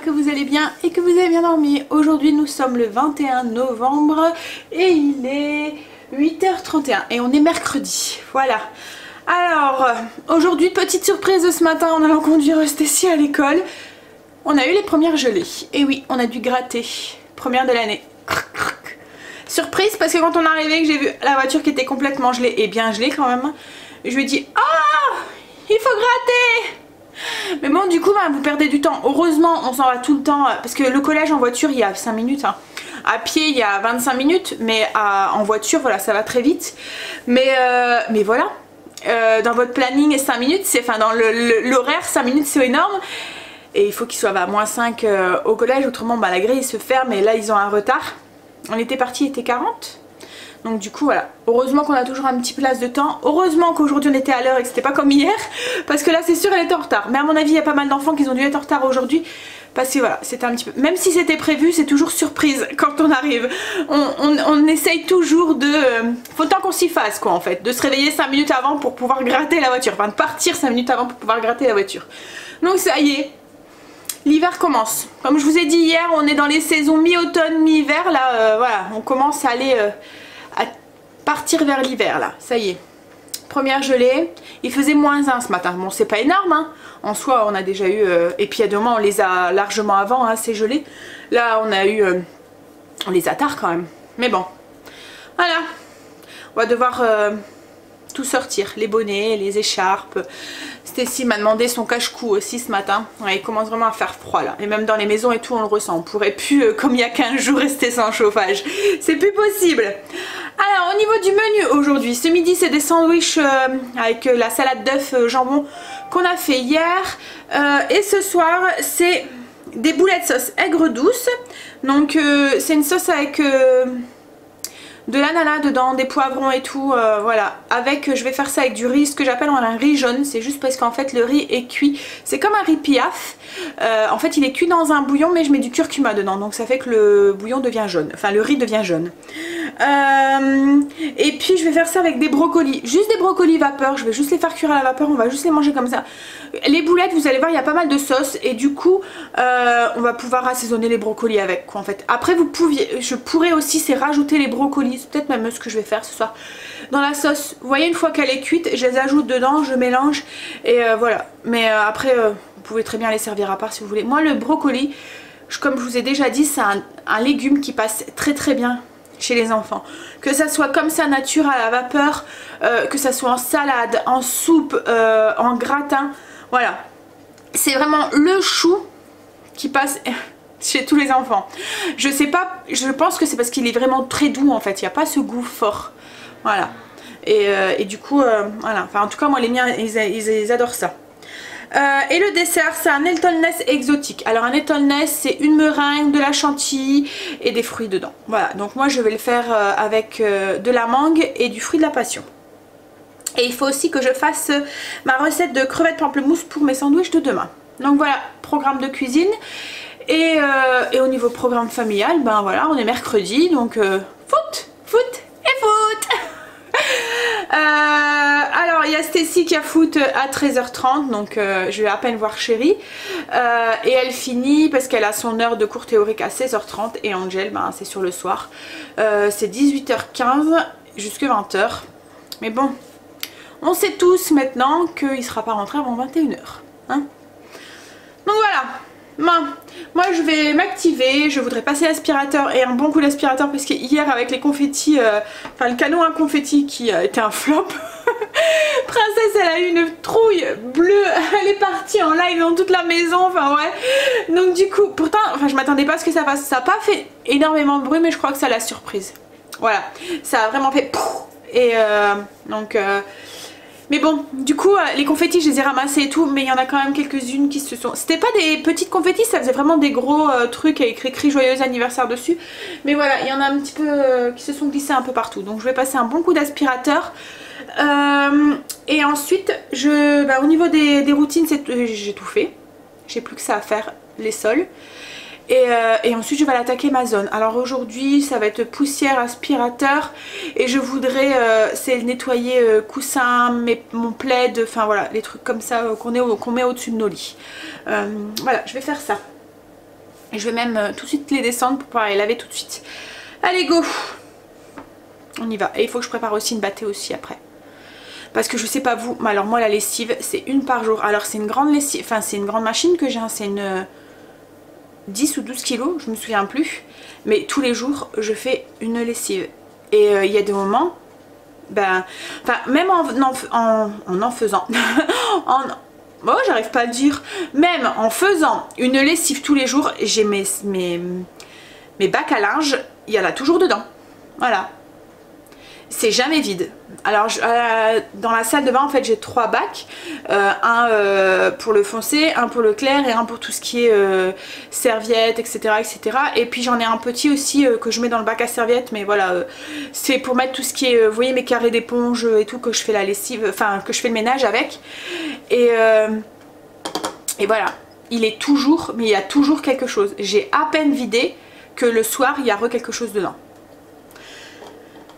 que vous allez bien et que vous avez bien dormi. Aujourd'hui nous sommes le 21 novembre et il est 8h31 et on est mercredi, voilà. Alors aujourd'hui petite surprise de ce matin en allant conduire Stécie à l'école. On a eu les premières gelées, et oui on a dû gratter, première de l'année. Surprise parce que quand on est arrivé que j'ai vu la voiture qui était complètement gelée, et bien gelée quand même, je lui ai dit ah il faut gratter. Mais bon du coup bah, vous perdez du temps. Heureusement on s'en va tout le temps parce que le collège en voiture il y a 5 minutes hein. À pied il y a 25 minutes mais en voiture voilà ça va très vite. Mais voilà dans votre planning 5 minutes c'est, enfin dans l'horaire 5 minutes c'est énorme. Et il faut qu'il soit à moins 5 au collège, autrement bah, la grille se ferme et là ils ont un retard. On était parti, il était 40. Donc du coup voilà, heureusement qu'on a toujours un petit place de temps. Heureusement qu'aujourd'hui on était à l'heure et que c'était pas comme hier. Parce que là c'est sûr elle était en retard. Mais à mon avis il y a pas mal d'enfants qui ont dû être en retard aujourd'hui. Parce que voilà, c'était un petit peu... Même si c'était prévu, c'est toujours surprise quand on arrive. On essaye toujours de... faut tant qu'on s'y fasse quoi en fait. De se réveiller 5 minutes avant pour pouvoir gratter la voiture. Enfin de partir 5 minutes avant pour pouvoir gratter la voiture. Donc ça y est. L'hiver commence. Comme je vous ai dit hier, on est dans les saisons mi-automne, mi-hiver. Là, voilà, on commence à aller... à partir vers l'hiver là, ça y est. Première gelée, il faisait -1 ce matin. Bon c'est pas énorme hein. En soi on a déjà eu, et puis il y a 2 mois on les a largement avant hein, ces gelées. Là on a eu, on les a tard quand même. Mais bon, voilà. On va devoir tout sortir, les bonnets, les écharpes. Stécie m'a demandé son cache-cou aussi ce matin. Ouais, il commence vraiment à faire froid là. Et même dans les maisons et tout on le ressent. On pourrait plus, comme il y a 15 jours, rester sans chauffage. C'est plus possible. Alors au niveau du menu aujourd'hui, ce midi c'est des sandwichs avec la salade d'œufs jambon qu'on a fait hier. Et ce soir c'est des boulettes sauce aigre douce. Donc c'est une sauce avec... de l'ananas dedans, des poivrons et tout, voilà. Avec, je vais faire ça avec du riz, ce que j'appelle un riz jaune. C'est juste parce qu'en fait le riz est cuit. C'est comme un riz piaf. En fait il est cuit dans un bouillon mais je mets du curcuma dedans. Donc ça fait que le bouillon devient jaune. Enfin le riz devient jaune. Et puis je vais faire ça avec des brocolis. Juste des brocolis vapeur. Je vais juste les faire cuire à la vapeur. On va juste les manger comme ça. Les boulettes vous allez voir il y a pas mal de sauce. Et du coup on va pouvoir assaisonner les brocolis avec quoi en fait. Après je pourrais aussi c'est rajouter les brocolis. C'est peut-être même ce que je vais faire ce soir. Dans la sauce, vous voyez une fois qu'elle est cuite, je les ajoute dedans, je mélange et voilà. Mais après, vous pouvez très bien les servir à part si vous voulez. Moi le brocoli, comme je vous ai déjà dit, c'est un légume qui passe très très bien chez les enfants. Que ça soit comme ça nature à la vapeur, que ça soit en salade, en soupe, en gratin. Voilà. C'est vraiment le chou qui passe... chez tous les enfants. Je sais pas, je pense que c'est parce qu'il est vraiment très doux en fait, il n'y a pas ce goût fort. Voilà. Et du coup, voilà. Enfin en tout cas moi les miens ils adorent ça. Et le dessert c'est un Elton Ness exotique. Alors un Elton Ness c'est une meringue, de la chantilly et des fruits dedans. Voilà, donc moi je vais le faire avec de la mangue et du fruit de la passion. Et il faut aussi que je fasse ma recette de crevettes pamplemousse pour mes sandwichs de demain. Donc voilà, programme de cuisine. Et au niveau programme familial, ben voilà, on est mercredi, donc foot et foot. Alors il y a Stécie qui a foot à 13h30, donc je vais à peine voir Chérie. Et elle finit parce qu'elle a son heure de cours théorique à 16h30 et Angel, ben, c'est sur le soir. C'est 18h15 jusque 20h. Mais bon, on sait tous maintenant qu'il ne sera pas rentré avant 21h. Hein, donc voilà. Moi je vais m'activer, je voudrais passer l'aspirateur et un bon coup d'aspirateur parce que hier avec les confettis, enfin le canon à confettis qui a été un flop. Princesse elle a eu une trouille bleue, elle est partie en live dans toute la maison, enfin ouais. Donc du coup, pourtant, enfin je m'attendais pas à ce que ça fasse, ça n'a pas fait énormément de bruit mais je crois que ça l'a surprise. Voilà, ça a vraiment fait pouf. Et donc... mais bon, du coup, les confettis, je les ai ramassés et tout, mais il y en a quand même quelques-unes qui se sont... C'était pas des petites confettis, ça faisait vraiment des gros trucs avec écrit joyeux anniversaire dessus. Mais voilà, il y en a un petit peu qui se sont glissés un peu partout. Donc je vais passer un bon coup d'aspirateur. Et ensuite, au niveau des routines, j'ai tout fait. J'ai plus que ça à faire, les sols. Et ensuite je vais l'attaquer ma zone. Alors aujourd'hui ça va être poussière, aspirateur. Et je voudrais c'est nettoyer coussin, mon plaid, enfin voilà, les trucs comme ça qu'on met au-dessus de nos lits. Voilà, je vais faire ça. Et je vais même tout de suite les descendre pour pouvoir les laver tout de suite. Allez go, on y va. Et il faut que je prépare aussi une battée aussi après. Parce que je sais pas vous, mais alors moi la lessive c'est une par jour. Alors c'est une grande lessive, enfin c'est une grande machine que j'ai, hein. C'est une 10 ou 12 kilos, je me souviens plus. Mais tous les jours je fais une lessive. Et il y a des moments, ben, enfin même en faisant, oh, j'arrive pas à le dire, même en faisant une lessive tous les jours, j'ai mes bacs à linge, il y en a toujours dedans. Voilà. C'est jamais vide. Alors dans la salle de bain en fait j'ai 3 bacs, un pour le foncé, un pour le clair et un pour tout ce qui est serviettes, etc., etc. Et puis j'en ai un petit aussi que je mets dans le bac à serviettes, mais voilà, c'est pour mettre tout ce qui est, vous voyez mes carrés d'éponge et tout, que je fais la lessive, enfin que je fais le ménage avec. Et voilà, il est toujours, mais il y a toujours quelque chose. J'ai à peine vidé que le soir il y a quelque chose dedans.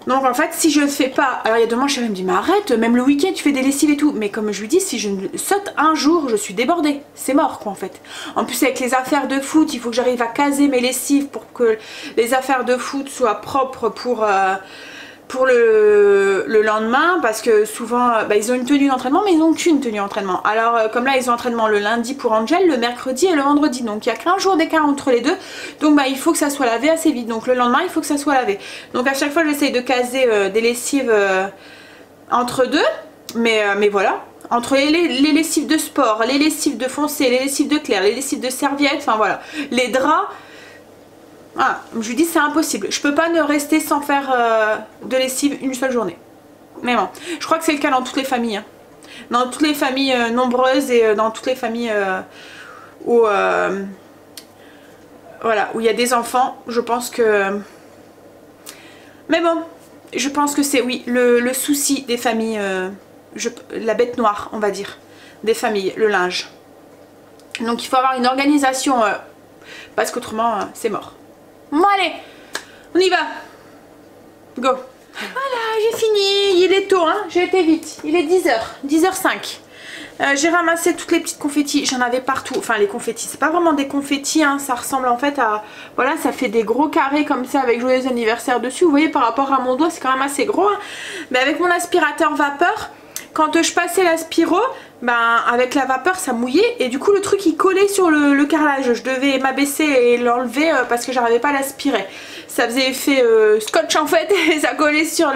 Donc en fait si je ne fais pas, alors il y a 2 mois je me dis mais arrête, même le week-end tu fais des lessives et tout, mais comme je lui dis, si je saute un jour je suis débordée, c'est mort quoi en fait. En plus avec les affaires de foot, il faut que j'arrive à caser mes lessives pour que les affaires de foot soient propres pour le lendemain, parce que souvent ils ont une tenue d'entraînement mais ils n'ont qu'une tenue d'entraînement. Alors comme là ils ont entraînement le lundi pour Angel, le mercredi et le vendredi, donc il n'y a qu'un jour d'écart entre les deux, donc il faut que ça soit lavé assez vite, donc le lendemain il faut que ça soit lavé. Donc à chaque fois j'essaye de caser des lessives entre deux, mais voilà, entre les lessives de sport, les lessives de foncé, les lessives de clair, les lessives de serviettes, enfin voilà, les draps. Ah, je lui dis c'est impossible, je peux pas ne rester sans faire de lessive une seule journée. Mais bon, je crois que c'est le cas dans toutes les familles, hein. Dans toutes les familles nombreuses et dans toutes les familles où voilà, où il y a des enfants, je pense que... Mais bon, je pense que c'est oui, le souci des familles, la bête noire on va dire, des familles, le linge. Donc il faut avoir une organisation parce qu'autrement c'est mort. Bon allez, on y va. Go. Voilà, j'ai fini. Il est tôt, hein, j'ai été vite. Il est 10h, 10h05. J'ai ramassé toutes les petites confettis, j'en avais partout. Enfin les confettis, c'est pas vraiment des confettis, hein, ça ressemble en fait à... Voilà, ça fait des gros carrés comme ça avec joyeux anniversaire dessus. Vous voyez par rapport à mon doigt c'est quand même assez gros, hein. Mais avec mon aspirateur vapeur, quand je passais l'aspiro, avec la vapeur ça mouillait et du coup le truc il collait sur le carrelage. Je devais m'abaisser et l'enlever parce que j'arrivais pas à l'aspirer. Ça faisait effet scotch en fait et ça collait sur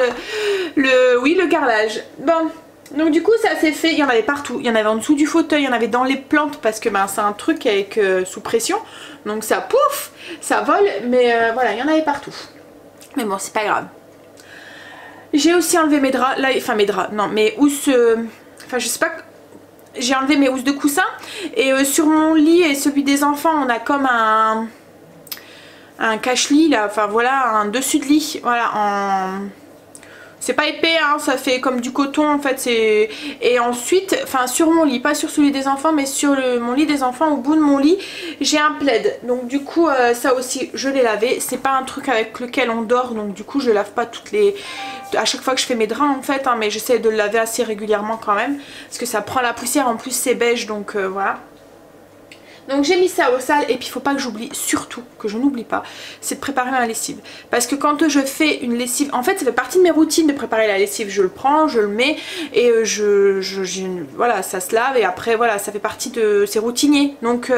le carrelage. Bon, donc du coup ça s'est fait, il y en avait partout. Il y en avait en dessous du fauteuil, il y en avait dans les plantes parce que c'est un truc avec sous pression. Donc ça pouf, ça vole, mais voilà, il y en avait partout. Mais bon, c'est pas grave. J'ai aussi enlevé mes draps, là, enfin mes draps, non, mes housses, enfin je sais pas, j'ai enlevé mes housses de coussin et sur mon lit et celui des enfants on a comme un cache-lit là, enfin voilà, un dessus de lit, voilà, c'est pas épais, hein, ça fait comme du coton en fait, et ensuite, enfin sur mon lit, pas sur celui des enfants mais sur mon lit des enfants, au bout de mon lit j'ai un plaid, donc du coup ça aussi je l'ai lavé, c'est pas un truc avec lequel on dort, donc du coup je lave pas à chaque fois que je fais mes draps en fait, hein, mais j'essaie de le laver assez régulièrement quand même parce que ça prend la poussière, en plus c'est beige, donc voilà. Donc j'ai mis ça au sale et puis il faut pas que j'oublie, surtout que je n'oublie pas, c'est de préparer ma lessive. Parce que quand je fais une lessive, en fait ça fait partie de mes routines de préparer la lessive, je le prends, je le mets et voilà, ça se lave et après voilà, ça fait partie de ces routiniers. Donc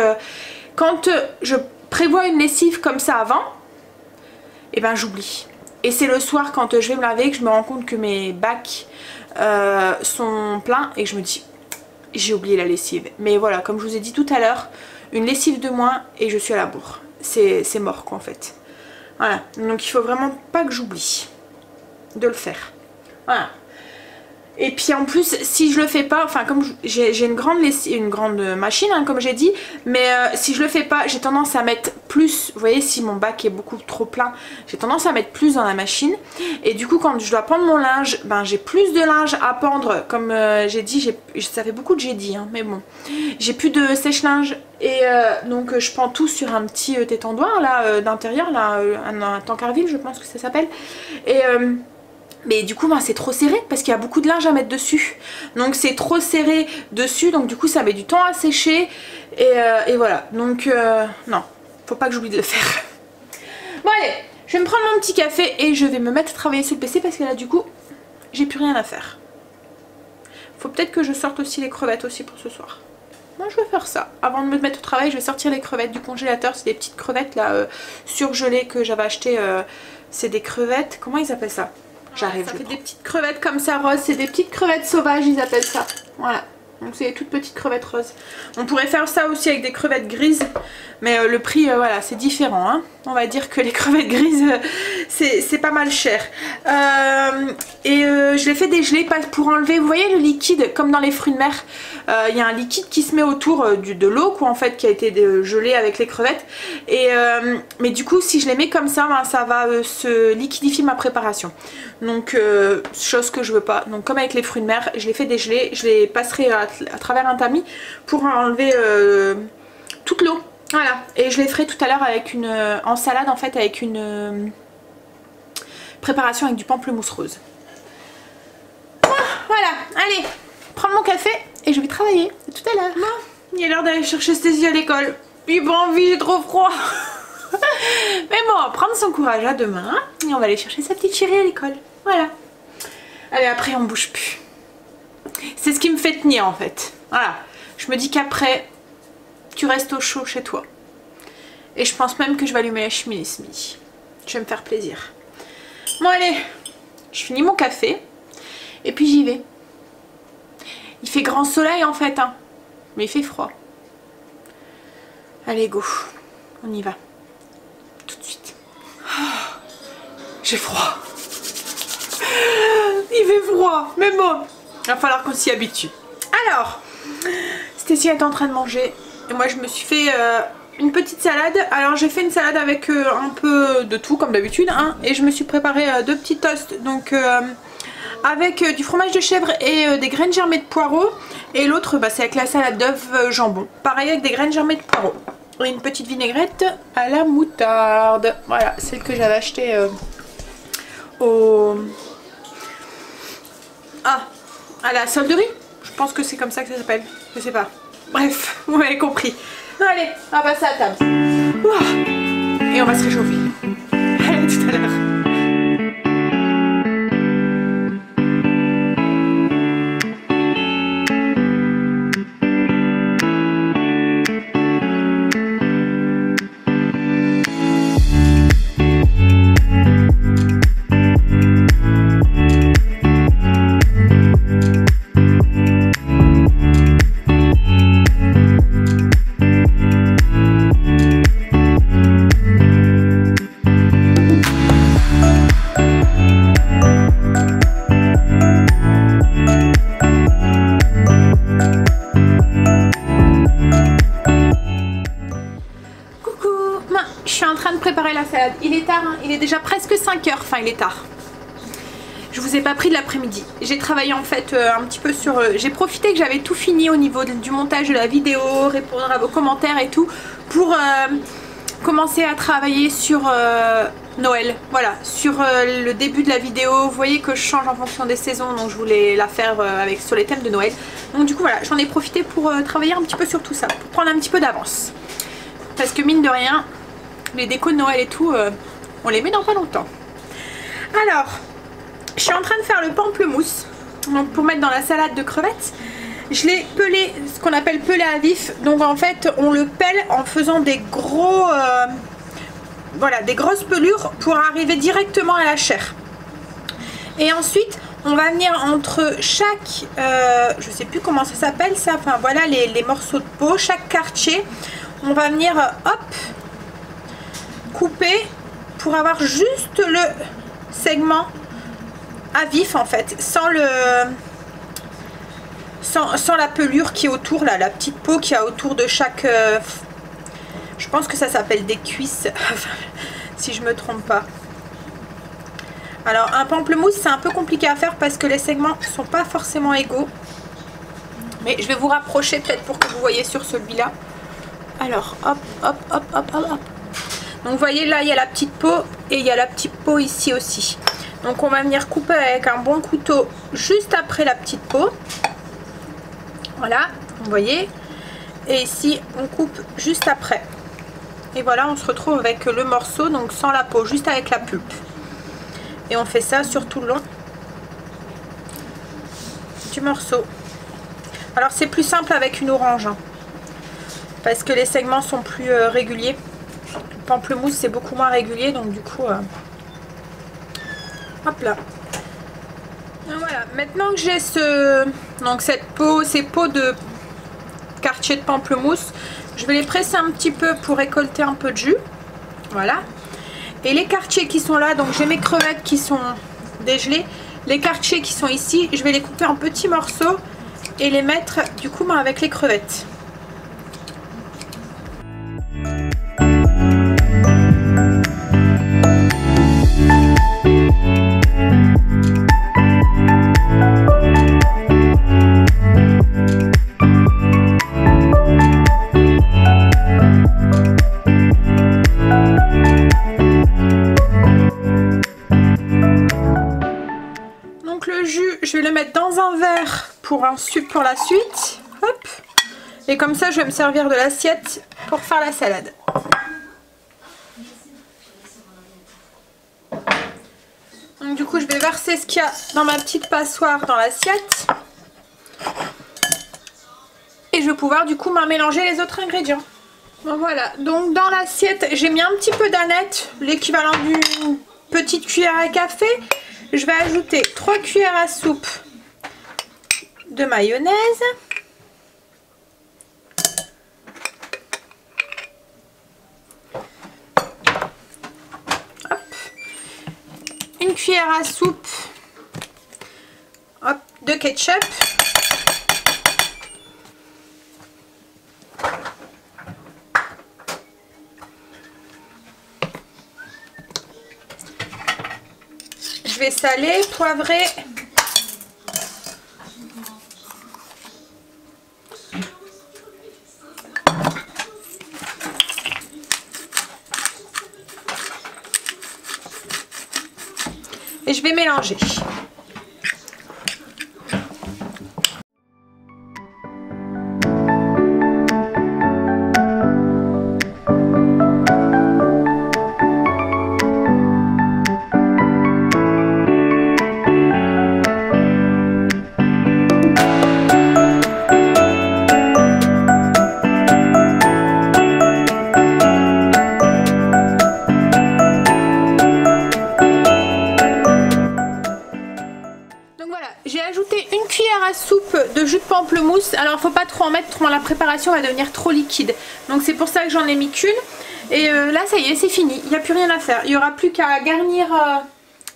quand je prévois une lessive comme ça avant, et j'oublie. Et c'est le soir quand je vais me laver que je me rends compte que mes bacs sont pleins et que je me dis j'ai oublié la lessive. Mais voilà, comme je vous ai dit tout à l'heure, une lessive de moins et je suis à la bourre. C'est mort quoi en fait. Voilà, donc il faut vraiment pas que j'oublie de le faire. Voilà. Et puis en plus si je le fais pas, enfin comme j'ai une grande machine hein, comme j'ai dit, mais si je le fais pas j'ai tendance à mettre plus, vous voyez si mon bac est beaucoup trop plein, j'ai tendance à mettre plus dans la machine et du coup quand je dois pendre mon linge, j'ai plus de linge à pendre, comme j'ai dit, ça fait beaucoup de j'ai dit hein, mais bon, j'ai plus de sèche-linge et donc je prends tout sur un petit étendoir là d'intérieur, là un tankerville je pense que ça s'appelle, et mais du coup c'est trop serré parce qu'il y a beaucoup de linge à mettre dessus, donc c'est trop serré dessus, donc du coup ça met du temps à sécher et voilà, donc non, faut pas que j'oublie de le faire. Bon allez, je vais me prendre mon petit café et je vais me mettre à travailler sur le PC parce que là du coup j'ai plus rien à faire. Faut peut-être que je sorte aussi les crevettes aussi pour ce soir. Moi je vais faire ça. Avant de me mettre au travail, je vais sortir les crevettes du congélateur. C'est des petites crevettes là surgelées que j'avais achetées. C'est des crevettes, comment ils appellent ça? J'arrive. Ça fait des petites crevettes comme ça roses. C'est des petites crevettes sauvages, ils appellent ça. Voilà. Donc c'est des toutes petites crevettes roses. On pourrait faire ça aussi avec des crevettes grises. Mais le prix, voilà, c'est différent. Hein. On va dire que les crevettes grises, c'est pas mal cher. Je les fais dégeler pour enlever, vous voyez le liquide, comme dans les fruits de mer. Il y a un liquide qui se met autour de l'eau, quoi, en fait, qui a été gelé avec les crevettes. Mais du coup, si je les mets comme ça, ben, ça va se liquidifier ma préparation. Donc, chose que je veux pas. Donc, comme avec les fruits de mer, je les fais dégeler. Je les passerai à travers un tamis pour enlever toute l'eau. Voilà, et je les ferai tout à l'heure avec en salade en fait, avec une préparation avec du pamplemousse rose. Voilà, allez, prendre mon café et je vais travailler. À tout à l'heure. Bon, il est l'heure d'aller chercher Stécie à l'école. J'ai pas envie, j'ai trop froid. Mais bon, on va prendre son courage à demain et on va aller chercher sa petite chérie à l'école. Voilà. Allez, après on bouge plus. C'est ce qui me fait tenir en fait. Voilà, je me dis qu'après tu restes au chaud chez toi. Et je pense même que je vais allumer la cheminée ce midi. Je vais me faire plaisir. Bon allez, je finis mon café. Et puis j'y vais. Il fait grand soleil en fait. Hein, mais il fait froid. Allez go. On y va. Tout de suite. Oh, j'ai froid. Il fait froid. Mais bon, il va falloir qu'on s'y habitue. Alors, Stécie est en train de manger. Et moi je me suis fait une petite salade. Alors j'ai fait une salade avec un peu de tout comme d'habitude. Hein, et je me suis préparé 2 petits toasts. Donc avec du fromage de chèvre et des graines germées de poireaux. Et l'autre bah, c'est avec la salade d'œufs jambon. Pareil avec des graines germées de poireaux. Et une petite vinaigrette à la moutarde. Voilà, celle que j'avais achetée à la solderie. Je pense que c'est comme ça que ça s'appelle. Je sais pas. Bref, vous m'avez compris. Allez, on va passer à table. Et on va se réchauffer. Allez, tout à l'heure. Il est tard, hein. Il est déjà presque 5 heures, enfin il est tard. Je vous ai pas pris de l'après-midi. J'ai travaillé en fait un petit peu sur... j'ai profité que j'avais tout fini au niveau du montage de la vidéo, répondre à vos commentaires et tout, pour commencer à travailler sur Noël. Voilà, sur le début de la vidéo. Vous voyez que je change en fonction des saisons, donc je voulais la faire sur les thèmes de Noël. Donc du coup voilà, j'en ai profité pour travailler un petit peu sur tout ça, pour prendre un petit peu d'avance. Parce que mine de rien... les décos de Noël et tout, on les met dans pas longtemps. Alors, je suis en train de faire le pamplemousse. Donc pour mettre dans la salade de crevettes. Je l'ai pelé, ce qu'on appelle pelé à vif. Donc en fait, on le pèle en faisant des gros... voilà, des grosses pelures pour arriver directement à la chair. Et ensuite, on va venir entre chaque... je sais plus comment ça s'appelle ça. Enfin voilà, les morceaux de peau, chaque quartier. On va venir, hop... couper pour avoir juste le segment à vif en fait, sans la pelure qui est autour là, la petite peau qui a autour de chaque je pense que ça s'appelle des cuisses si je me trompe pas. Alors un pamplemousse c'est un peu compliqué à faire parce que les segments sont pas forcément égaux, mais je vais vous rapprocher peut-être pour que vous voyez sur celui-là. Alors hop hop hop hop hop hop. Donc vous voyez là il y a la petite peau et il y a la petite peau ici aussi. Donc on va venir couper avec un bon couteau juste après la petite peau. Voilà, vous voyez. Et ici on coupe juste après. Et voilà, on se retrouve avec le morceau, donc sans la peau, juste avec la pulpe. Et on fait ça sur tout le long du morceau. Alors c'est plus simple avec une orange, hein, parce que les segments sont plus réguliers. Le pamplemousse c'est beaucoup moins régulier, donc du coup hop là. Voilà, maintenant que j'ai cette peau, ces peaux de quartier de pamplemousse, je vais les presser un petit peu pour récolter un peu de jus. Voilà. Et les quartiers qui sont là, donc j'ai mes crevettes qui sont dégelées. Les quartiers qui sont ici, je vais les couper en petits morceaux et les mettre du coup avec les crevettes. Je vais le mettre dans un verre pour la suite. Hop. Et comme ça, je vais me servir de l'assiette pour faire la salade. Donc du coup, je vais verser ce qu'il y a dans ma petite passoire dans l'assiette. Et je vais pouvoir du coup mélanger les autres ingrédients. Bon, voilà. Donc dans l'assiette, j'ai mis un petit peu d'aneth, l'équivalent d'une petite cuillère à café. Je vais ajouter 3 cuillères à soupe de mayonnaise. Hop. Une cuillère à soupe de ketchup. Je vais saler, poivrer. Et je vais mélanger. J'ai ajouté une cuillère à soupe de jus de pamplemousse. Alors faut pas trop en mettre, la préparation va devenir trop liquide. Donc c'est pour ça que j'en ai mis qu'une. Et là ça y est, c'est fini, il n'y a plus rien à faire. Il n'y aura plus qu'à garnir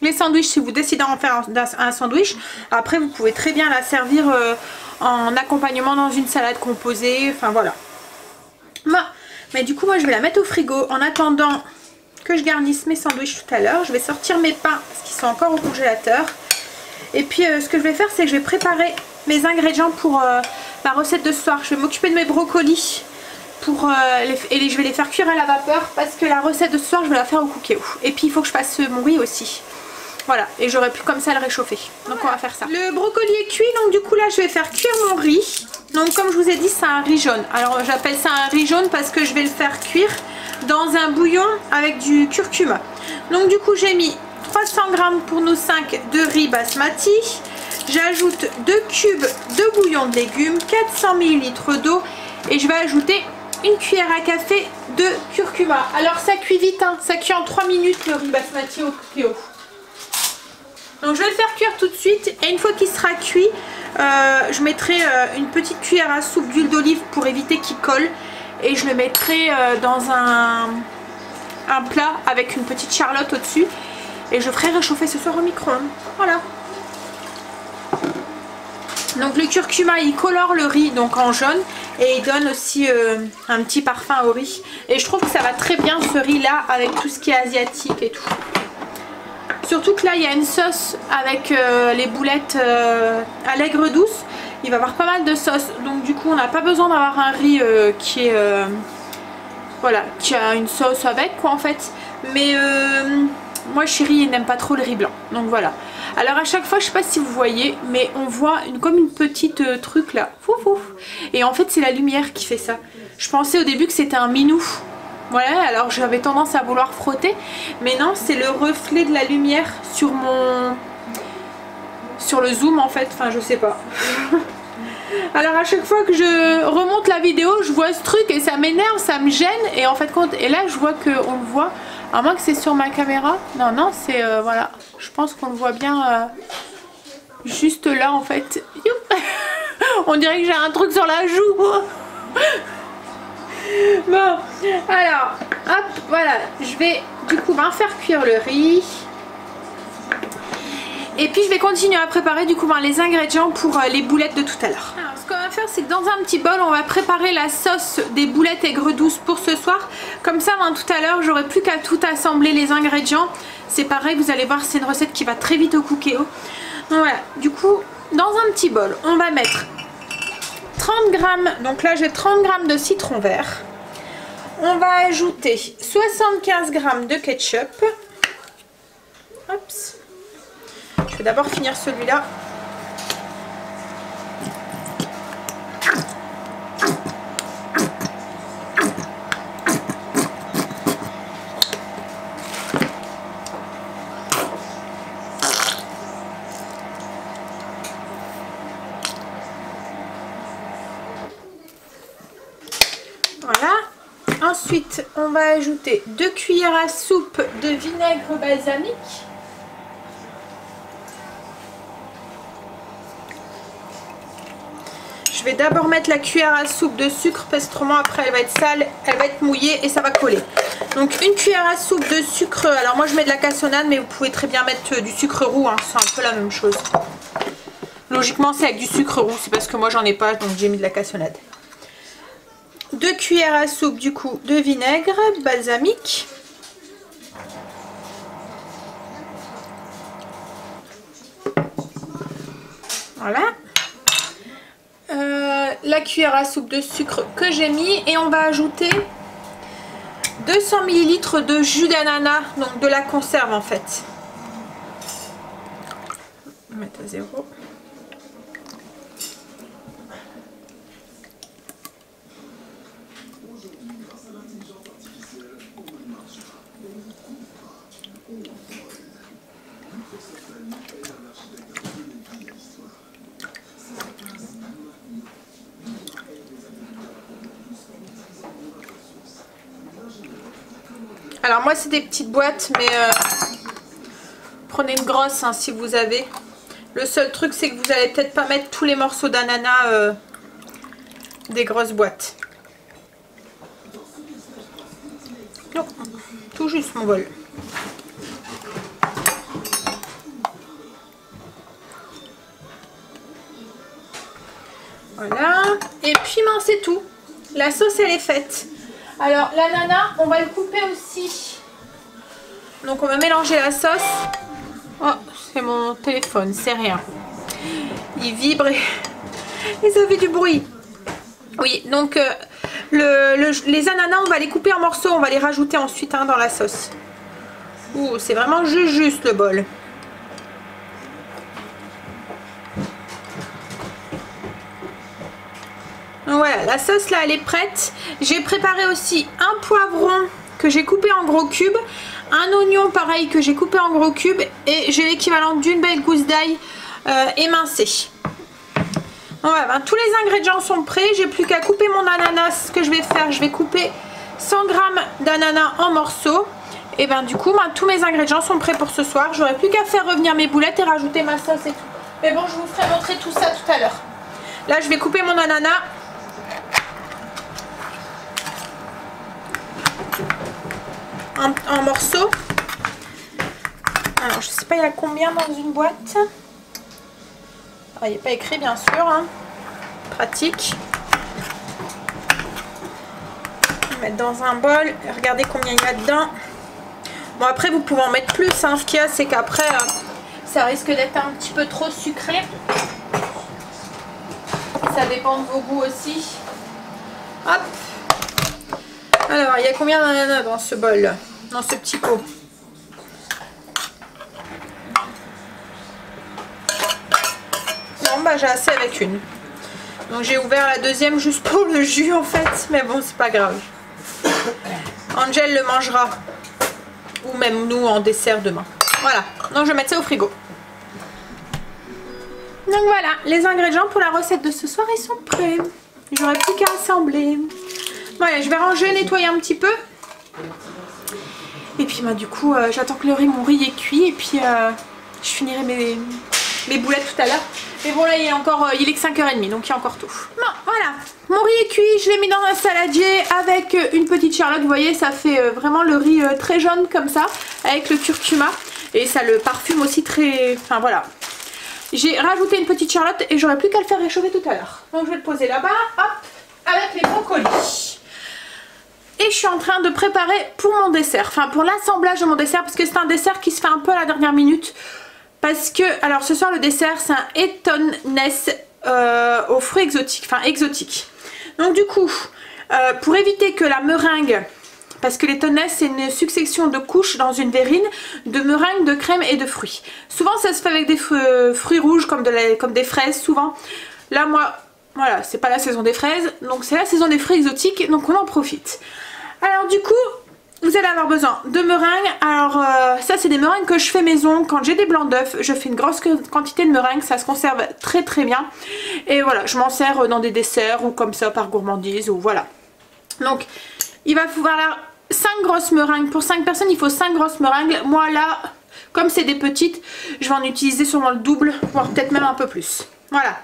les sandwichs si vous décidez d'en faire un sandwich. Après vous pouvez très bien la servir en accompagnement dans une salade composée. Enfin voilà. Bon, mais du coup moi je vais la mettre au frigo en attendant que je garnisse mes sandwichs tout à l'heure. Je vais sortir mes pains parce qu'ils sont encore au congélateur. Et puis ce que je vais faire, c'est que je vais préparer mes ingrédients pour ma recette de ce soir. Je vais m'occuper de mes brocolis et je vais les faire cuire à la vapeur parce que la recette de ce soir, je vais la faire au cookéo. Et puis il faut que je fasse mon riz aussi. Voilà, et j'aurais pu comme ça le réchauffer. Donc voilà, on va faire ça. Le brocoli est cuit, donc du coup là, je vais faire cuire mon riz. Donc comme je vous ai dit, c'est un riz jaune. Alors j'appelle ça un riz jaune parce que je vais le faire cuire dans un bouillon avec du curcuma. Donc du coup, j'ai mis 300 g pour nous 5 de riz basmati. J'ajoute 2 cubes de bouillon de légumes, 400 ml d'eau et je vais ajouter une cuillère à café de curcuma. Alors ça cuit vite, hein, ça cuit en 3 minutes le riz basmati au cookéo. Donc je vais le faire cuire tout de suite et une fois qu'il sera cuit, je mettrai une petite cuillère à soupe d'huile d'olive pour éviter qu'il colle et je le mettrai dans un plat avec une petite charlotte au-dessus. Et je ferai réchauffer ce soir au micro-ondes. Voilà. Donc le curcuma il colore le riz donc en jaune et il donne aussi un petit parfum au riz. Et je trouve que ça va très bien ce riz là avec tout ce qui est asiatique et tout. Surtout que là il y a une sauce avec les boulettes à l'aigre douce. Il va y avoir pas mal de sauce. Donc du coup on n'a pas besoin d'avoir un riz qui est voilà, qui a une sauce avec quoi en fait. Mais moi chérie n'aime pas trop le riz blanc, donc voilà. Alors à chaque fois, je sais pas si vous voyez, mais on voit comme une petite truc là, fouf, fouf. Et en fait c'est la lumière qui fait ça. Je pensais au début que c'était un minou, Voilà, alors j'avais tendance à vouloir frotter, mais non, c'est le reflet de la lumière sur le zoom en fait, enfin je sais pas. Alors à chaque fois que je remonte la vidéo, je vois ce truc et ça m'énerve, ça me gêne, et en fait et là je vois qu'on le voit, à moins que c'est sur ma caméra. Non, c'est voilà, je pense qu'on le voit bien juste là en fait. On dirait que j'ai un truc sur la joue. Bon, alors, hop, voilà, je vais du coup faire cuire le riz. Et puis je vais continuer à préparer du coup les ingrédients pour les boulettes de tout à l'heure. Alors ce qu'on va faire, c'est que dans un petit bol, on va préparer la sauce des boulettes aigre douce pour ce soir. Comme ça, tout à l'heure, j'aurai plus qu'à tout assembler les ingrédients. C'est pareil, vous allez voir, c'est une recette qui va très vite au Cookéo. Voilà, du coup, dans un petit bol, on va mettre 30 g, donc là j'ai 30 g de citron vert. On va ajouter 75 g de ketchup. Oups. Je vais d'abord finir celui-là. Voilà. Ensuite, on va ajouter 2 cuillères à soupe de vinaigre balsamique. Je vais d'abord mettre la cuillère à soupe de sucre parce que autrement après elle va être sale, elle va être mouillée et ça va coller. Donc une cuillère à soupe de sucre, alors moi je mets de la cassonade mais vous pouvez très bien mettre du sucre roux, hein, c'est un peu la même chose. Logiquement c'est avec du sucre roux, c'est parce que moi j'en ai pas donc j'ai mis de la cassonade. 2 cuillères à soupe du coup de vinaigre balsamique. Voilà. La cuillère à soupe de sucre que j'ai mis et on va ajouter 200 ml de jus d'ananas, donc de la conserve en fait. On va mettre à 0. Alors moi c'est des petites boîtes mais prenez une grosse hein, si vous avez. Le seul truc c'est que vous allez peut-être pas mettre tous les morceaux d'ananas des grosses boîtes. Non, tout juste mon bol. Voilà, et puis c'est tout. La sauce elle est faite. Alors l'ananas, on va le couper aussi. Donc on va mélanger la sauce. Oh, c'est mon téléphone, c'est rien. Il vibre et ça fait du bruit. Oui, donc les ananas, on va les couper en morceaux, on va les rajouter ensuite dans la sauce. Ouh, c'est vraiment juste le bol. Voilà, la sauce là elle est prête. J'ai préparé aussi un poivron que j'ai coupé en gros cubes, un oignon pareil que j'ai coupé en gros cubes et j'ai l'équivalent d'une belle gousse d'ail émincée. Voilà, tous les ingrédients sont prêts, j'ai plus qu'à couper mon ananas. Ce que je vais faire, je vais couper 100 g d'ananas en morceaux. Et du coup, tous mes ingrédients sont prêts pour ce soir. J'aurai plus qu'à faire revenir mes boulettes et rajouter ma sauce et tout. Mais bon, je vous ferai montrer tout ça tout à l'heure. Là, je vais couper mon ananas. En morceaux. Alors je sais pas il y a combien dans une boîte. Il n'y a pas écrit bien sûr hein. Pratique. Je vais mettre dans un bol. Regardez combien il y a dedans. Bon après vous pouvez en mettre plus hein. Ce qu'il y a c'est qu'après ça risque d'être un petit peu trop sucré. Ça dépend de vos goûts aussi. Hop. Alors il y a combien d'ananas dans ce bol, dans ce petit pot? Non j'ai assez avec une. Donc j'ai ouvert la deuxième juste pour le jus en fait, mais bon c'est pas grave. Angel le mangera. Ou même nous en dessert demain. Voilà, donc je vais mettre ça au frigo. Donc voilà, les ingrédients pour la recette de ce soir, ils sont prêts. J'aurai plus qu'à assembler. Voilà, je vais ranger, nettoyer un petit peu. Et puis bah, du coup, j'attends que mon riz est cuit. Et puis je finirai mes boulettes tout à l'heure. Mais bon là, il est que 5h30, donc il y a encore tout. Bon, voilà, mon riz est cuit. Je l'ai mis dans un saladier avec une petite charlotte. Vous voyez, ça fait vraiment le riz très jaune comme ça, avec le curcuma. Et ça le parfume aussi très... Enfin voilà. J'ai rajouté une petite charlotte et j'aurai plus qu'à le faire réchauffer tout à l'heure. Donc je vais le poser là-bas, hop, avec les brocolis. Et je suis en train de préparer pour mon dessert, enfin pour l'assemblage de mon dessert, parce que c'est un dessert qui se fait un peu à la dernière minute. Parce que, alors ce soir le dessert c'est un Eton Ness aux fruits exotiques, enfin exotiques. Donc du coup, pour éviter que la meringue... Parce que les tonnes, c'est une succession de couches dans une verrine de meringue, de crème et de fruits. Souvent ça se fait avec des fruits rouges comme des fraises souvent. Là moi, voilà, c'est pas la saison des fraises, donc c'est la saison des fruits exotiques, donc on en profite. Alors du coup, vous allez avoir besoin de meringue. Alors ça c'est des meringues que je fais maison. Quand j'ai des blancs d'œufs, je fais une grosse quantité de meringue, ça se conserve très très bien. Et voilà, je m'en sers dans des desserts ou comme ça par gourmandise ou voilà. Donc il va falloir 5 grosses meringues. Pour 5 personnes, il faut 5 grosses meringues. Moi là, comme c'est des petites, je vais en utiliser sûrement le double, voire peut-être même un peu plus. Voilà.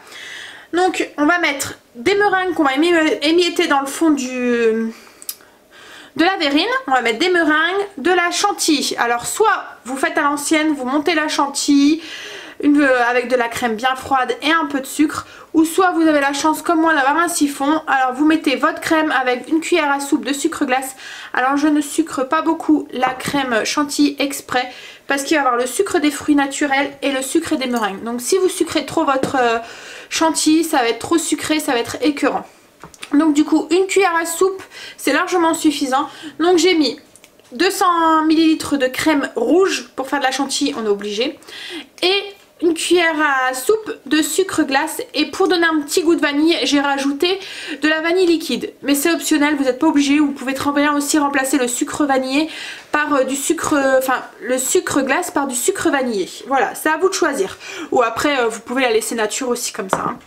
Donc on va mettre des meringues qu'on va émietter dans le fond de la verrine. On va mettre des meringues, de la chantilly. Alors soit vous faites à l'ancienne, vous montez la chantilly avec de la crème bien froide et un peu de sucre, ou soit vous avez la chance comme moi d'avoir un siphon. Alors vous mettez votre crème avec une cuillère à soupe de sucre glace. Alors je ne sucre pas beaucoup la crème chantilly exprès parce qu'il va y avoir le sucre des fruits naturels et le sucre des meringues. Donc si vous sucrez trop votre chantilly, ça va être trop sucré, ça va être écœurant. Donc du coup une cuillère à soupe c'est largement suffisant. Donc j'ai mis 200 ml de crème rouge, pour faire de la chantilly on est obligé, et une cuillère à soupe de sucre glace. Et pour donner un petit goût de vanille, j'ai rajouté de la vanille liquide, mais c'est optionnel, vous n'êtes pas obligé. Vous pouvez très bien aussi remplacer le sucre vanillé par du sucre, enfin le sucre glace par du sucre vanillé. Voilà, c'est à vous de choisir. Ou après vous pouvez la laisser nature aussi comme ça, hein.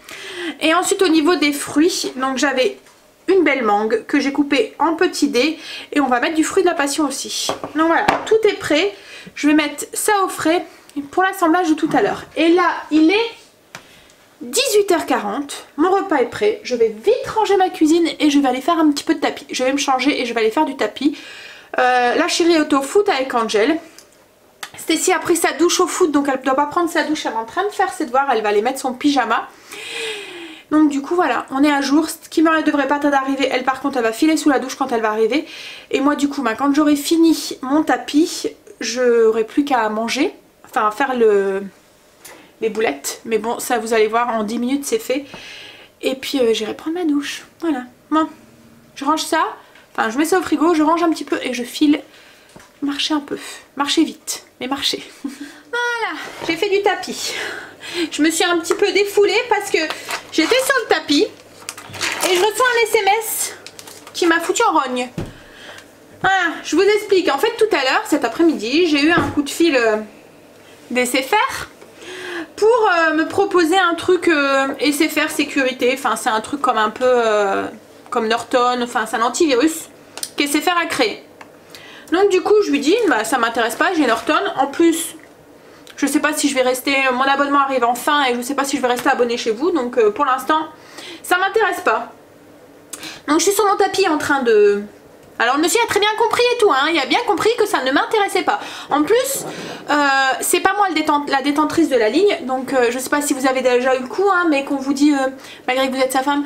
Et ensuite au niveau des fruits, donc j'avais une belle mangue que j'ai coupée en petits dés, et on va mettre du fruit de la passion aussi. Donc voilà, tout est prêt. Je vais mettre ça au frais pour l'assemblage de tout à l'heure. Et là il est 18h40, mon repas est prêt. Je vais vite ranger ma cuisine et je vais aller faire un petit peu de tapis. Je vais me changer et je vais aller faire du tapis. La chérie est au foot avec Angel. Stacy a pris sa douche au foot, donc elle ne doit pas prendre sa douche. Elle est en train de faire ses devoirs, elle va aller mettre son pyjama. Donc du coup voilà, on est à jour. Ce qui ne devrait pas tarder d'arriver, elle par contre elle va filer sous la douche quand elle va arriver. Et moi du coup quand j'aurai fini mon tapis, j'aurai plus qu'à manger, enfin faire les boulettes. Mais bon, ça vous allez voir, en 10 minutes c'est fait. Et puis j'irai prendre ma douche. Voilà, bon, je range ça, enfin je mets ça au frigo, je range un petit peu et je file marcher un peu. Marcher vite, mais marcher. Voilà, j'ai fait du tapis. Je me suis un petit peu défoulée parce que j'étais sur le tapis et je reçois un SMS qui m'a foutu en rogne. Voilà, je vous explique. En fait tout à l'heure, cet après-midi, j'ai eu un coup de fil d'SFR pour me proposer un truc SFR sécurité. Enfin c'est un truc comme un peu comme Norton, enfin c'est un antivirus qu'SFR a créé. Donc du coup je lui dis bah ça m'intéresse pas, j'ai Norton. En plus je sais pas si je vais rester, mon abonnement arrive en fin et je sais pas si je vais rester abonné chez vous, donc pour l'instant ça m'intéresse pas. Donc je suis sur mon tapis en train de... Alors le monsieur a très bien compris et tout, hein, il a bien compris que ça ne m'intéressait pas. En plus, c'est pas moi la détentrice de la ligne, donc je sais pas si vous avez déjà eu le coup, hein, mais qu'on vous dit, malgré que vous êtes sa femme,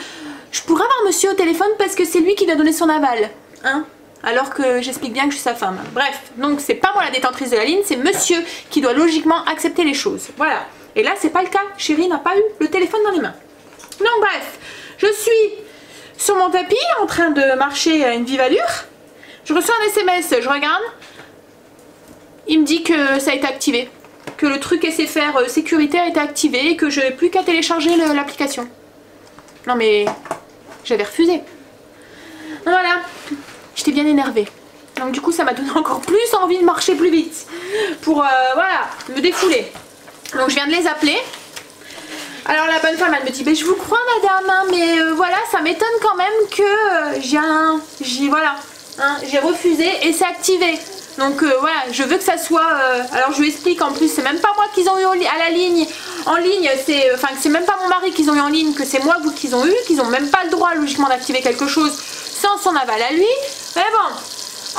je pourrais avoir monsieur au téléphone parce que c'est lui qui doit donner son aval, hein. Alors que j'explique bien que je suis sa femme. Bref, donc c'est pas moi la détentrice de la ligne, c'est monsieur qui doit logiquement accepter les choses. Voilà. Et là c'est pas le cas, chérie n'a pas eu le téléphone dans les mains. Donc bref, je suis sur mon tapis en train de marcher à une vive allure. Je reçois un SMS, je regarde. Il me dit que ça a été activé. Que le truc SFR sécuritaire était activé et que je n'ai plus qu'à télécharger l'application. Non mais j'avais refusé. Voilà. J'étais bien énervée. Donc du coup ça m'a donné encore plus envie de marcher plus vite pour voilà, me défouler. Donc je viens de les appeler. Alors la bonne femme elle me dit je vous crois madame hein, mais voilà ça m'étonne quand même que j'ai refusé et c'est activé. Donc voilà, je veux que ça soit alors je lui explique en plus c'est même pas moi qu'ils ont eu à la ligne en ligne, c'est même pas mon mari qu'ils ont eu en ligne, que c'est moi qu'ils ont eu, qu'ils ont même pas le droit logiquement d'activer quelque chose sans son aval à lui. Mais bon,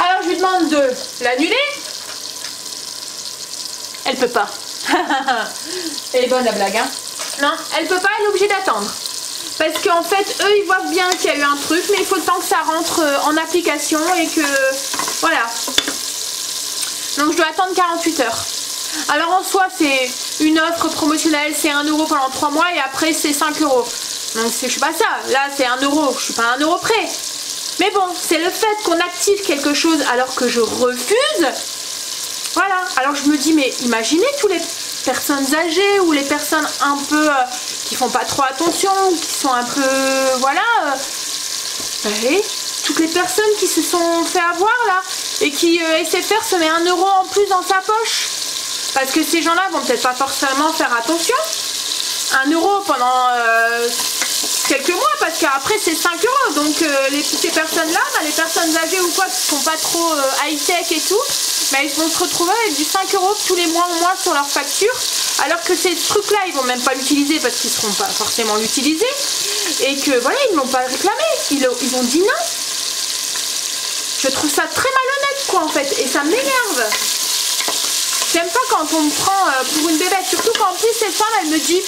alors je lui demande de l'annuler. Elle peut pas. Elle est bonne la blague hein. Non, elle peut pas, elle est obligée d'attendre. Parce qu'en fait, eux, ils voient bien qu'il y a eu un truc, mais il faut le temps que ça rentre en application et que... Voilà. Donc je dois attendre 48 heures. Alors en soi, c'est une offre promotionnelle, c'est 1 € pendant 3 mois et après c'est 5 €. Donc je suis pas ça. Là, c'est 1 €, je suis pas à 1 € près. Mais bon, c'est le fait qu'on active quelque chose alors que je refuse. Voilà. Alors je me dis, mais imaginez tous les personnes âgées ou les personnes un peu qui font pas trop attention, qui sont un peu voilà toutes les personnes qui se sont fait avoir là et qui SFR se met 1 € en plus dans sa poche parce que ces gens là vont peut-être pas forcément faire attention. 1 € pendant quelques mois parce qu'après c'est 5 €. Donc ces personnes là, les personnes âgées ou quoi qui sont pas trop high-tech et tout, ils vont se retrouver avec du 5 € tous les mois au moins sur leur facture, alors que ces trucs là ils vont même pas l'utiliser parce qu'ils seront pas forcément l'utiliser et que voilà ils n'ont pas réclamé, ils ont dit non. Je trouve ça très malhonnête quoi en fait et ça m'énerve. J'aime pas quand on me prend pour une bébête, surtout qu'en plus cette femme elle me dit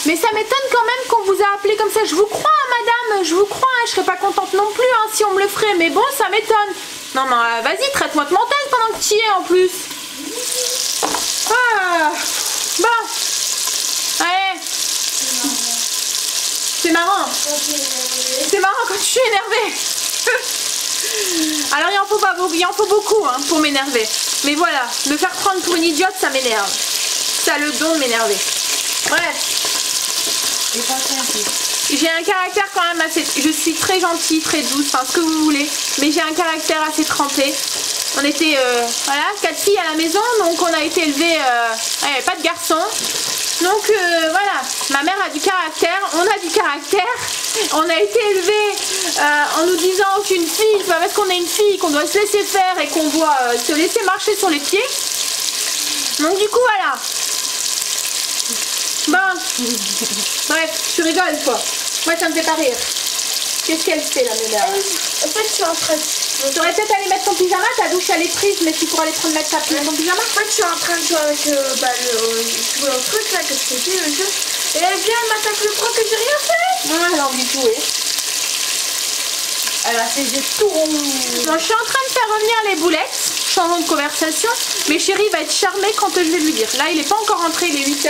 mais ça m'étonne quand même qu'on vous a appelé comme ça. Je vous crois madame, je vous crois hein, je serais pas contente non plus hein, si on me le ferait, mais bon ça m'étonne. Non mais vas-y traite-moi de menteuse pendant que tu y es en plus. Ah bon. Allez. C'est marrant. C'est marrant quand je suis énervée. Alors il en faut beaucoup hein, pour m'énerver. Mais voilà, me faire prendre pour une idiote ça m'énerve. Ça a le don de m'énerver. Bref. J'ai un caractère quand même assez... Je suis très gentille, très douce, enfin ce que vous voulez. Mais j'ai un caractère assez trempé. On était, voilà, 4 filles à la maison. Donc on a été élevés... il n'y avait pas de garçons. Donc voilà, ma mère a du caractère, on a du caractère. On a été élevés en nous disant qu'une fille, c'est pas parce qu'on est une fille qu'on doit se laisser faire et qu'on doit se laisser marcher sur les pieds. Donc du coup voilà. Bon, bref, tu rigoles quoi. Moi ça me fait pas rire. Qu'est-ce qu'elle fait la ménage? En fait je suis en train de... Tu aurais peut-être aller mettre ton pyjama, ta douche elle est prise, mais tu pourrais aller prendre mettre ton pyjama. En fait je suis en train de jouer avec le truc là que je te dis, le jeu. Et elle vient, elle m'attaque le bras que j'ai rien fait. Ouais, elle a envie de jouer. Elle a ses yeux tout ronds. Bon, je suis en train de faire revenir les boulettes. Changeons de conversation. Mais chérie va être charmé quand je vais lui dire. Là il est pas encore rentré, il est 8 h.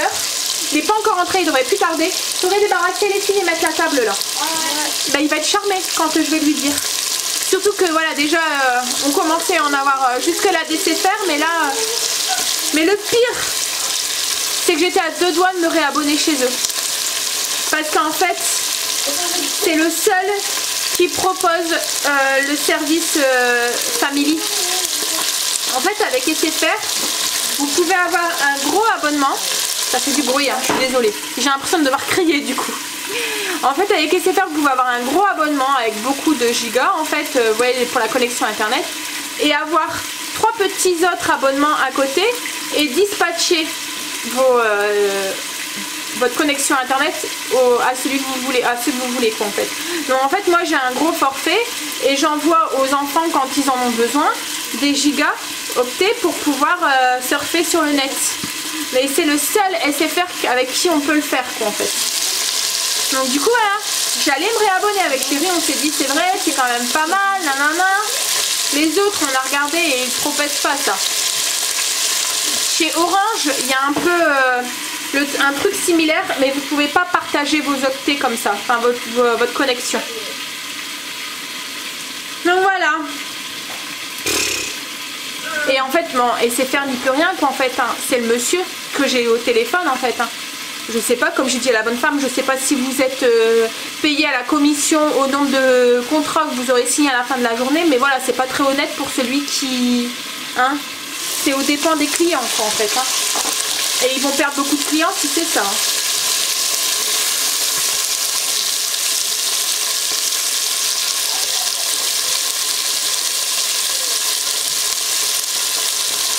Il n'est pas encore rentré, il devrait plus tarder. Je devrais débarrasser les filles et mettre la table là. Il va être charmé quand je vais lui dire. Surtout que voilà, déjà on commençait à en avoir jusque là des faire, mais là... mais le pire, c'est que j'étais à 2 doigts de me réabonner chez eux. Parce qu'en fait, c'est le seul qui propose le service Family. En fait, avec SFR, vous pouvez avoir un gros abonnement. Ça fait du bruit, hein, je suis désolée. J'ai l'impression de devoir crier du coup. En fait, avec SFR, vous pouvez avoir un gros abonnement avec beaucoup de gigas, en fait, vous voyez, pour la connexion internet. Et avoir 3 petits autres abonnements à côté et dispatcher votre connexion internet à celui que vous voulez, quoi, en fait. Donc en fait, moi j'ai un gros forfait et j'envoie aux enfants quand ils en ont besoin des gigas optés pour pouvoir surfer sur le net. Mais c'est le seul SFR avec qui on peut le faire quoi en fait. Donc du coup voilà, j'allais me réabonner avec Chérie, on s'est dit c'est vrai, c'est quand même pas mal, nanana. Les autres on a regardé et ils propèsent pas ça. Chez Orange, il y a un peu un truc similaire, mais vous pouvez pas partager vos octets comme ça, enfin votre connexion. Donc voilà. Et en fait, bon, SFR n'y peut rien quoi en fait, hein. C'est le monsieur que j'ai eu au téléphone en fait. Hein. Je sais pas, comme j'ai dit à la bonne femme, je sais pas si vous êtes payé à la commission au nombre de contrats que vous aurez signé à la fin de la journée, mais voilà, c'est pas très honnête pour celui qui... Hein, c'est au dépend des clients quoi, en fait. Hein. Et ils vont perdre beaucoup de clients si c'est ça. Hein.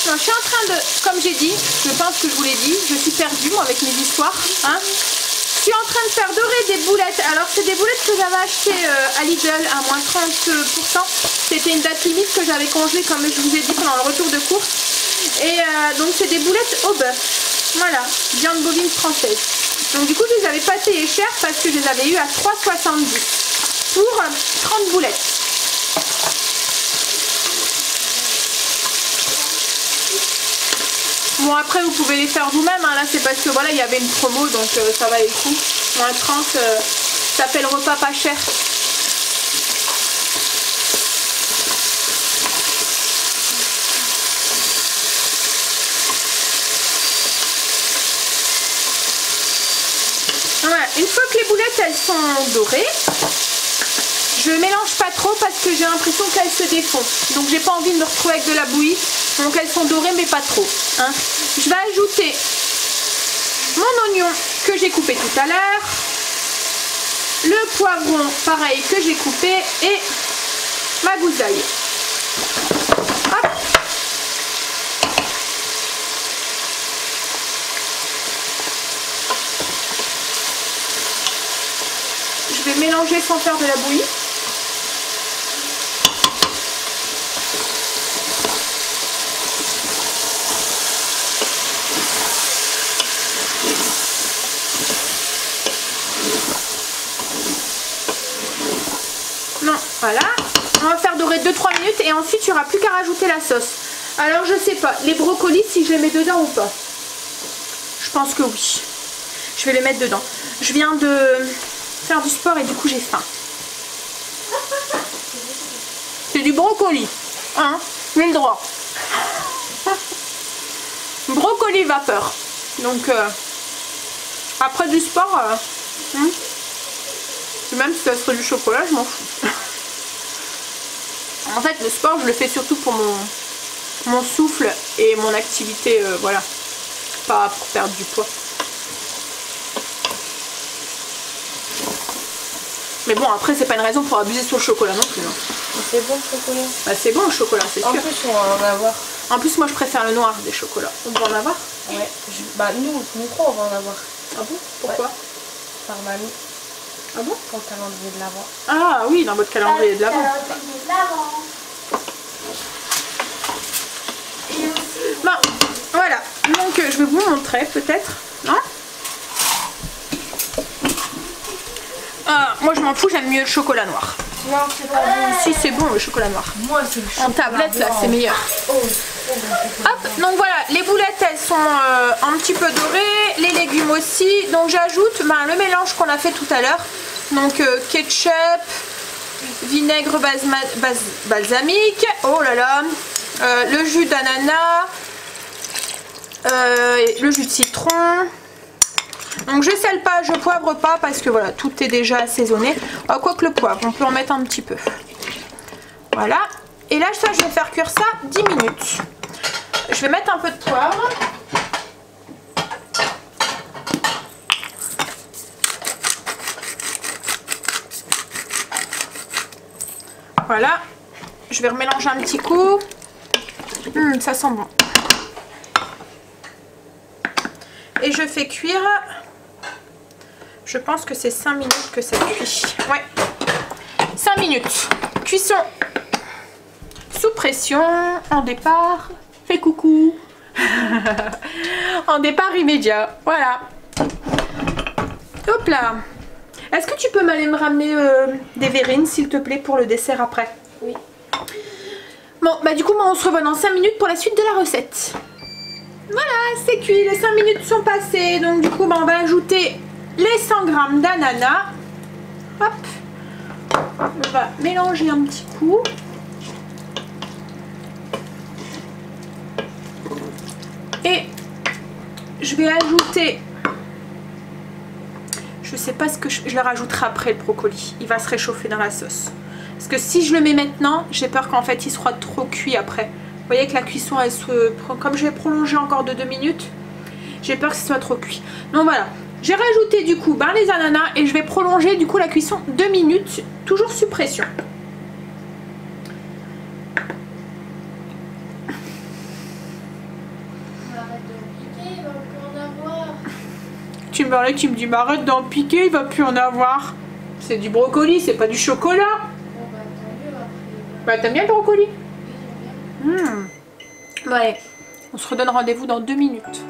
Non, je suis en train de, comme j'ai dit, je pense que je vous l'ai dit, je suis perdue moi avec mes histoires. Hein. Je suis en train de faire dorer des boulettes. Alors c'est des boulettes que j'avais achetées à Lidl à moins 30%. C'était une date limite que j'avais congelée comme je vous ai dit pendant le retour de course. Et donc c'est des boulettes au bœuf. Voilà, viande bovine française. Donc du coup je les avais pas payées cher parce que je les avais eues à 3,70 pour 30 boulettes. Bon après vous pouvez les faire vous-même, hein. Là c'est parce que voilà il y avait une promo donc ça valait le coup. Moins 30, ça s'appelle repas pas cher. Voilà, une fois que les boulettes elles sont dorées, je mélange pas trop parce que j'ai l'impression qu'elles se défont. Donc j'ai pas envie de me retrouver avec de la bouillie. Donc elles sont dorées mais pas trop. Hein. Je vais ajouter mon oignon que j'ai coupé tout à l'heure. Le poivron pareil que j'ai coupé et ma gousaille. Hop. Je vais mélanger sans faire de la bouillie. Non, voilà. On va faire dorer 2-3 minutes et ensuite il n'y aura plus qu'à rajouter la sauce. Alors je sais pas, les brocolis si je les mets dedans ou pas. Je pense que oui. Je vais les mettre dedans. Je viens de faire du sport et du coup j'ai faim. C'est du brocoli. Hein, j'ai le droit. Brocoli vapeur. Donc après du sport, même si ça serait du chocolat, je m'en fous. En fait le sport je le fais surtout pour mon souffle et mon activité, voilà. Pas pour perdre du poids. Mais bon après c'est pas une raison pour abuser sur le chocolat non plus. Hein. C'est bon le chocolat. Bah c'est bon le chocolat c'est sûr. En plus on va en avoir. En plus moi je préfère le noir des chocolats. On va en avoir? Ouais. Bah nous trois on va en avoir. Ah bon? Pourquoi? Ouais. Par mamie. Ah bon? Pour le calendrier de l'Avent. Ah oui, dans votre calendrier de l'Avent. Bon, voilà. Donc je vais vous montrer peut-être. Non? Moi je m'en fous, j'aime mieux le chocolat noir. Non, c'est pas bon. Si c'est bon le chocolat noir. Moi c'est le chocolat en tablette là, c'est meilleur. Oh, hop, donc voilà, les boulettes elles sont un petit peu dorées, les légumes aussi. Donc j'ajoute le mélange qu'on a fait tout à l'heure. Donc ketchup, vinaigre balsamique, oh là là, le jus d'ananas, le jus de citron. Donc je sale pas, je poivre pas parce que voilà, tout est déjà assaisonné. Quoique le poivre, on peut en mettre un petit peu. Voilà. Et là, ça, je vais faire cuire ça 10 minutes. Je vais mettre un peu de poivre. Voilà. Je vais remélanger un petit coup. Ça sent bon. Et je fais cuire. Je pense que c'est 5 minutes que ça cuit. Ouais. 5 minutes. Cuisson sous pression. En départ. Fais coucou. En départ immédiat. Voilà. Hop là. Est-ce que tu peux m'aller me ramener des verrines s'il te plaît pour le dessert après? Oui. Bon bah du coup on se revoit dans 5 minutes pour la suite de la recette. Voilà, c'est cuit, les 5 minutes sont passées. Donc du coup on va ajouter les 100 g d'ananas. Hop. On va mélanger un petit coup. Et je vais ajouter Je sais pas ce que je le rajouterai après le brocoli. Il va se réchauffer dans la sauce. Parce que si je le mets maintenant, j'ai peur qu'en fait il soit trop cuit après. Vous voyez que la cuisson, elle se... Comme je vais prolonger encore de 2 minutes, j'ai peur que ce soit trop cuit. Donc voilà. J'ai rajouté du coup les ananas et je vais prolonger du coup la cuisson 2 minutes, toujours sous pression. Tu me parlais, tu me dis, mais arrête d'en piquer, il va plus en avoir. C'est du brocoli, c'est pas du chocolat. Bon, bah, tant mieux après. Bah, t'aimes bien le brocoli? Oui, j'aime bien. Bon, allez, on se redonne rendez-vous dans 2 minutes.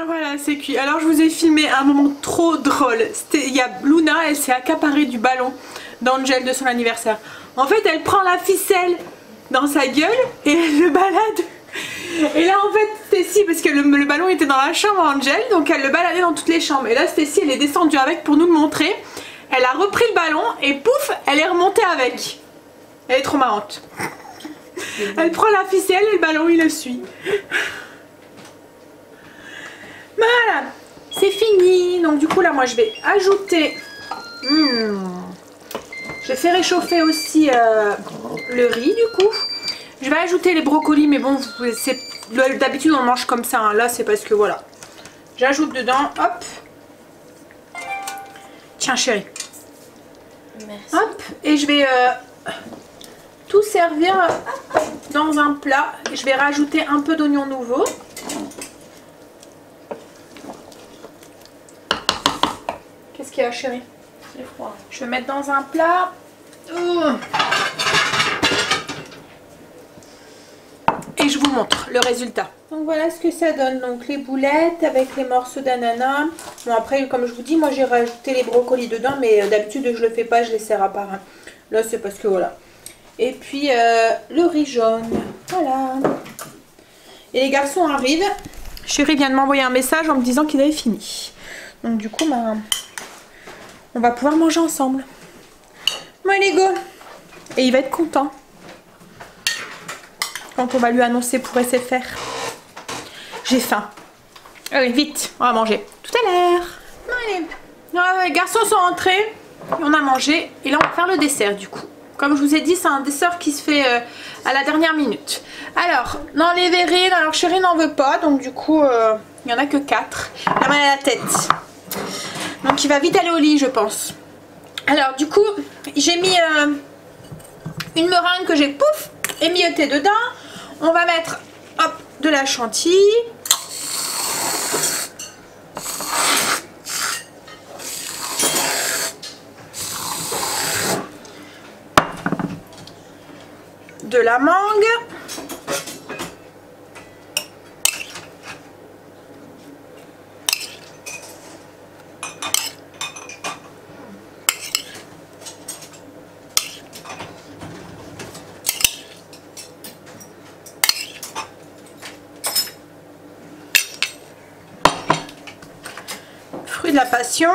Voilà, c'est cuit. Alors je vous ai filmé un moment trop drôle. Il y a Luna, elle s'est accaparée du ballon d'Angel de son anniversaire. En fait, elle prend la ficelle dans sa gueule et elle le balade. Et là en fait Stacy, parce que le ballon était dans la chambre Angel, donc elle le baladait dans toutes les chambres. Et là Stacy, elle est descendue avec pour nous le montrer. Elle a repris le ballon et pouf, elle est remontée avec. Elle est trop marrante. Elle prend la ficelle et le ballon il le suit. Voilà, c'est fini. Donc du coup là moi je vais ajouter, je vais faire réchauffer aussi le riz du coup. Je vais ajouter les brocolis, mais bon d'habitude on mange comme ça, hein. Là c'est parce que voilà. J'ajoute dedans, hop. Tiens chérie. Merci. Hop, et je vais tout servir dans un plat. Je vais rajouter un peu d'oignon nouveau. Qu'est-ce qu'il y a chérie? C'est froid. Je vais mettre dans un plat. Et je vous montre le résultat. Donc voilà ce que ça donne. Donc les boulettes avec les morceaux d'ananas. Bon après comme je vous dis, moi j'ai rajouté les brocolis dedans, mais d'habitude je le fais pas, je les sers à part. Là c'est parce que voilà. Et puis le riz jaune. Voilà. Et les garçons arrivent. Chérie vient de m'envoyer un message en me disant qu'il avait fini. Donc du coup on va pouvoir manger ensemble. Bon allez go. Et il va être content quand on va lui annoncer pour SFR. J'ai faim. Allez vite, on va manger. Tout à l'heure. Allez. Les garçons sont rentrés. On a mangé. Et là on va faire le dessert du coup. Comme je vous ai dit, c'est un dessert qui se fait à la dernière minute. Alors, dans les verrines, alors chérie n'en veut pas. Donc du coup, il n'y en a que 4. La main à la tête. Donc il va vite aller au lit je pense. Alors du coup j'ai mis une meringue que j'ai pouf émiettée dedans. On va mettre hop de la chantilly. De la mangue. Fruit de la passion.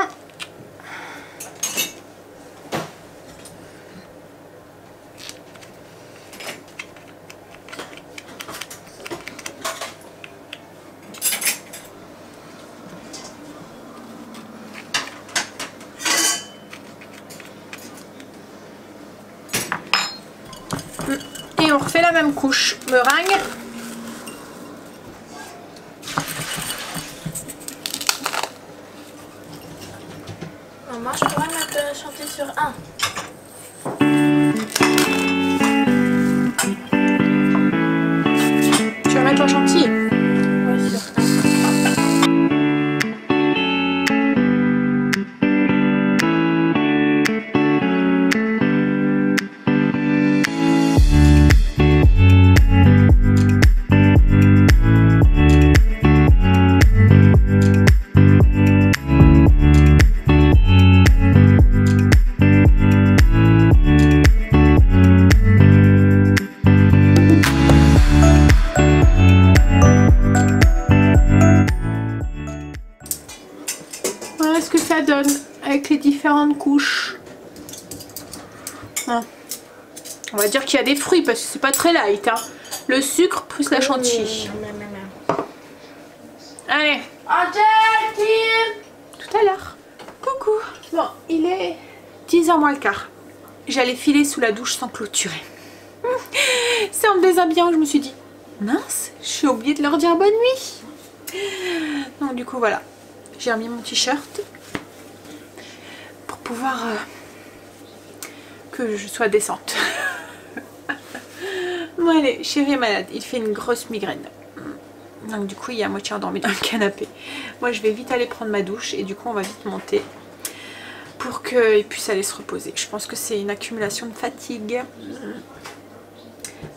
Et on refait la même couche. Meringue. On marche pour un matin. chanter sur 1. Tu vas mettre en chantier? Ouais, sur 1. Voilà ce que ça donne avec les différentes couches. Bon. On va dire qu'il y a des fruits parce que c'est pas très light. Hein. Le sucre plus la chantilly. Allez, tout à l'heure. Coucou. Bon, il est 10h moins le quart. J'allais filer sous la douche sans clôturer. C'est en me déshabillant, je me suis dit, mince, j'ai oublié de leur dire bonne nuit. Donc du coup, voilà. J'ai remis mon t-shirt pour pouvoir que je sois décente. Bon allez, chérie est malade, il fait une grosse migraine. Donc du coup il est à moitié endormi dans le canapé. Moi je vais vite aller prendre ma douche et du coup on va vite monter pour qu'il puisse aller se reposer. Je pense que c'est une accumulation de fatigue.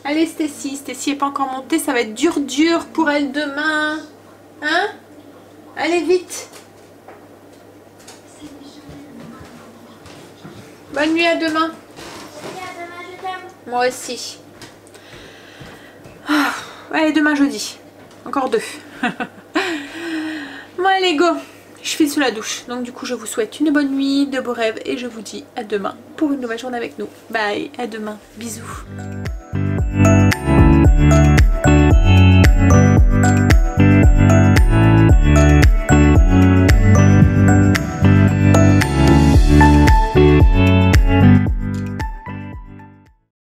Allez Stacy est pas encore montée, ça va être dur pour elle demain. Hein? Allez vite. Bonne nuit, à demain. Moi aussi. Ah, allez, demain jeudi. Encore 2. Bon, allez, go. Je file sous la douche. Donc, du coup, je vous souhaite une bonne nuit, de beaux rêves. Et je vous dis à demain pour une nouvelle journée avec nous. Bye, à demain. Bisous.